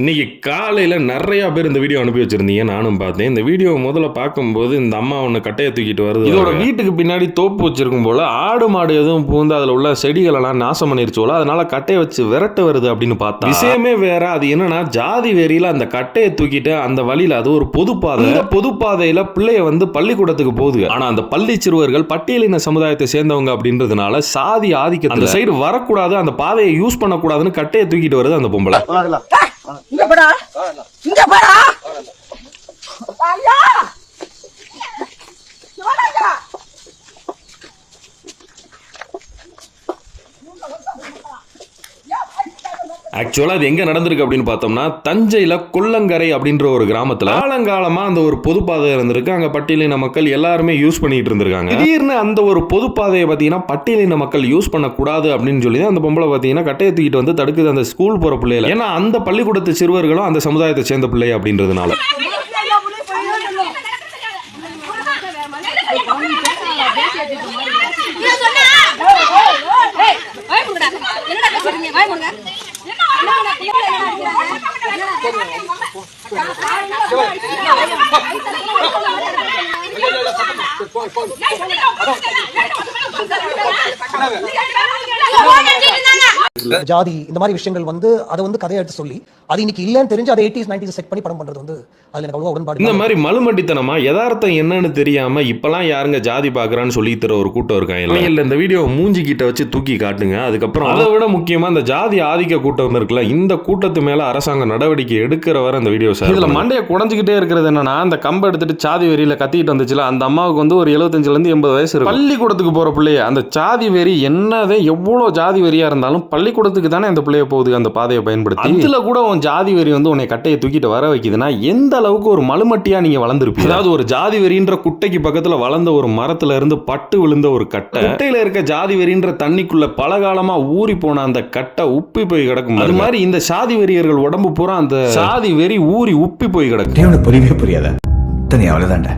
இன்னைக்கு காலையில் நிறையா பேர் இந்த வீடியோ அனுப்பி வச்சிருந்தீங்க, நானும் பார்த்தேன். இந்த வீடியோ முதல்ல பார்க்கும்போது இந்த அம்மா ஒன்று கட்டையை தூக்கிட்டு வருது. இதோட வீட்டுக்கு பின்னாடி தோப்பு வச்சிருக்கும் போல ஆடு மாடு எதுவும் பூந்து அதில் உள்ள செடிகளெல்லாம் நாசம் பண்ணிருச்சு போல, அதனால கட்டையை வச்சு விரட்ட வருது அப்படின்னு பார்த்தா விஷயமே வேற. அது என்னன்னா, ஜாதி வெறியில அந்த கட்டையை தூக்கிட்டு அந்த வழியில அது ஒரு பொதுப்பாதை, இந்த பொதுப்பாதையில பிள்ளைய வந்து பள்ளிக்கூடத்துக்கு போகுது. ஆனா அந்த பள்ளி சிறுவர்கள் பட்டியலின சமுதாயத்தை சேர்ந்தவங்க அப்படின்றதுனால சாதி ஆதிக்கத்துல அந்த சைடு வரக்கூடாது, அந்த பாதையை யூஸ் பண்ணக்கூடாதுன்னு கட்டையை தூக்கிட்டு வருது அந்த பொம்பளை. இங்க போடா, இங்க போடா. ஐயா சோடா. ஆக்சுவலா அது எங்க நடந்திருக்கு அப்படின்னு பார்த்தோம்னா, தஞ்சையில கொல்லங்கரை அப்படின்ற ஒரு கிராமத்துல காலங்காலமா அந்த ஒரு பொதுப்பாதை இருந்திருக்கு. அங்க பட்டியலின மக்கள் எல்லாருமே யூஸ் பண்ணிட்டு இருந்திருக்காங்க. திடீர்னு அந்த ஒரு பொதுப்பாதையை பாத்தீங்கன்னா பட்டியலின மக்கள் யூஸ் பண்ணக்கூடாது அப்படின்னு சொல்லி அந்த பொம்பளை பாத்தீங்கன்னா கட்டையை தூக்கிட்டு வந்து தடுக்குது அந்த ஸ்கூல் போற பிள்ளைகளை. ஏன்னா அந்த பள்ளிக்கூடத்து சிறுவர்களும் அந்த சமுதாயத்தை சேர்ந்த பிள்ளை அப்படின்றதுனால. ஜாதி இந்த மாதிரி விஷயங்கள் வந்து அதை வந்து கதையை எடுத்து சொல்லி அது இன்னைக்கு இல்லன்னு தெரிஞ்சு அதை 80s 90s செட் பண்ணி படம் பண்றது வந்து அதுல எனக்கு அவ்வளவு உடன்பாடு. இந்த மாதிரி மலுமட்டித்தனமா யதார்த்தம் என்னன்னு தெரியாம இப்பெல்லாம் யாருங்க ஜாதி பாக்குறான்னு சொல்லி தர ஒரு கூட்டம் இருக்காங்க. இல்ல இந்த வீடியோ மூஞ்சி கிட்ட வச்சு தூக்கி காட்டுங்க. அதுக்கப்புறம் அதை விட முக்கியமா இந்த ஜாதி ஆதிக்க கூட்டம் இருக்குல்ல, இந்த கூட்டத்து மேல அரசாங்கம் நடவடிக்கை எடுக்கிற வர அந்த வீடியோ சார். இதுல மண்டையை குடஞ்சிக்கிட்டே இருக்கிறது என்னன்னா, அந்த கம்பை எடுத்துட்டு சாதி வெறியில கத்திட்டு வந்துச்சுல அந்த அம்மாவுக்கு வந்து ஒரு 75ல இருந்து 80 வயசு இருக்கு. பள்ளிக்கூடத்துக்கு போற பிள்ளைய அந்த சாதி வெறி என்னதே எவ்வளவு ஜாதி வெறியா இருந்தாலும் பள்ளிக்கூடத்துக்கு தானே அந்த பிள்ளைய போகுது அந்த பாதையை பயன்படுத்தி. இதுல கூட உன் ஜாதி வெறி வந்து உன்னை கட்டையை தூக்கிட்டு வர வைக்குதுன்னா எந்த அளவுக்கு ஒரு மலுமட்டியா நீங்க வளர்ந்துருப்பீங்க. அதாவது ஒரு ஜாதி வெறின்ற குட்டைக்கு பக்கத்துல வளர்ந்த ஒரு மரத்துல இருந்து பட்டு விழுந்த ஒரு கட்டை, குட்டையில இருக்க ஜாதி வெறின்ற தண்ணிக்குள்ள பல காலமா ஊறி போன அந்த கட்டை உப்பி போய் கிடக்கும். அது மாதிரி இந்த சாதி வெறியர்கள் உடம்பு பூரா அந்த சாதி வெறி ஊறி உப்பி போய் கிடக்கும். புரியவே புரியாத அவ்வளவுதான்டா.